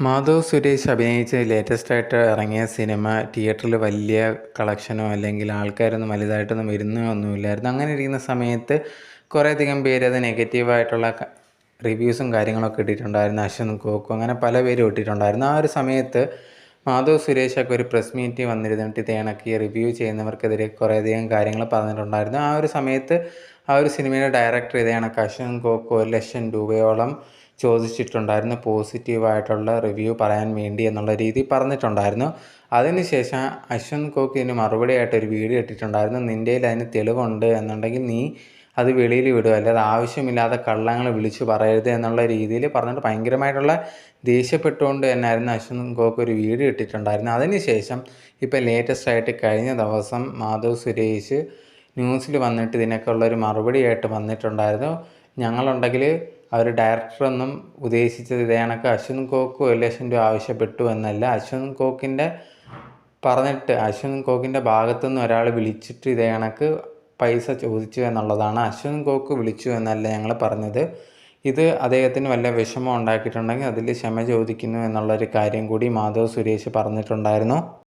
മാധവ് സുരേഷ് അഭിനയിച്ച് ലേറ്റസ്റ്റായിട്ട് ഇറങ്ങിയ സിനിമ തിയേറ്ററിൽ വലിയ കളക്ഷനോ അല്ലെങ്കിൽ ആൾക്കാരൊന്നും വലുതായിട്ടൊന്നും വരുന്നൊന്നുമില്ലായിരുന്നു. അങ്ങനെ ഇരിക്കുന്ന സമയത്ത് കുറേയധികം പേര് അത് നെഗറ്റീവായിട്ടുള്ള റിവ്യൂസും കാര്യങ്ങളൊക്കെ ഇട്ടിട്ടുണ്ടായിരുന്നു. അശ്വന്ത് കോക്കും അങ്ങനെ പല പേരും ഇട്ടിട്ടുണ്ടായിരുന്നു. ആ ഒരു സമയത്ത് മാധവ് സുരേഷൊക്കെ ഒരു പ്രസ് മീറ്റിൽ വന്നിരുന്നിട്ട് ഇത് കണക്ക് റിവ്യൂ ചെയ്യുന്നവർക്കെതിരെ കുറേയധികം കാര്യങ്ങൾ പറഞ്ഞിട്ടുണ്ടായിരുന്നു. ആ ഒരു സമയത്ത് ആ ഒരു സിനിമയുടെ ഡയറക്ടർ ഇത് കണക്ക് അശ്വന്ത് കോക്ക് 1,00,000 രൂപയോളം ചോദിച്ചിട്ടുണ്ടായിരുന്നു പോസിറ്റീവായിട്ടുള്ള റിവ്യൂ പറയാൻ വേണ്ടി എന്നുള്ള രീതി പറഞ്ഞിട്ടുണ്ടായിരുന്നു. അതിനുശേഷം അശ്വന്ത് കോക്ക് ഇതിന് മറുപടിയായിട്ടൊരു വീഡിയോ ഇട്ടിട്ടുണ്ടായിരുന്നു. നിൻ്റെ കയ്യിൽ അതിന് തെളിവുണ്ട് എന്നുണ്ടെങ്കിൽ നീ അത് വെളിയിൽ വിടുക, അല്ലാതെ ആവശ്യമില്ലാതെ കള്ളങ്ങൾ വിളിച്ചു പറയരുത് എന്നുള്ള രീതിയിൽ പറഞ്ഞിട്ട് ഭയങ്കരമായിട്ടുള്ള ദേഷ്യപ്പെട്ടുകൊണ്ട് തന്നെയായിരുന്നു അശ്വന്ത് കോക്ക് ഒരു വീഡിയോ ഇട്ടിട്ടുണ്ടായിരുന്നു. അതിനുശേഷം ഇപ്പോൾ ലേറ്റസ്റ്റായിട്ട് കഴിഞ്ഞ ദിവസം മാധവ് സുരേഷ് ന്യൂസിൽ വന്നിട്ട് ഇതിനൊക്കെ ഉള്ളൊരു മറുപടിയായിട്ട് വന്നിട്ടുണ്ടായിരുന്നു. ഞങ്ങളുണ്ടെങ്കിൽ അവർ ഡയറക്ടറൊന്നും ഉദ്ദേശിച്ചത് ഇതേ കണക്ക് അശ്വന്ത് കോക്ക് 1,00,000 രൂപ ആവശ്യപ്പെട്ടു എന്നല്ല. അശ്വന്ത് കോക്കിൻ്റെ ഭാഗത്തുനിന്ന് ഒരാൾ വിളിച്ചിട്ട് ഇതേ കണക്ക് പൈസ ചോദിച്ചു എന്നുള്ളതാണ്. അശ്വന്ത് കോക്ക് വിളിച്ചു എന്നല്ല ഞങ്ങൾ പറഞ്ഞത്. ഇത് അദ്ദേഹത്തിന് വല്ല വിഷമം ഉണ്ടാക്കിയിട്ടുണ്ടെങ്കിൽ അതിൽ ക്ഷമ ചോദിക്കുന്നു എന്നുള്ളൊരു കാര്യം കൂടി മാധവ് സുരേഷ് പറഞ്ഞിട്ടുണ്ടായിരുന്നു.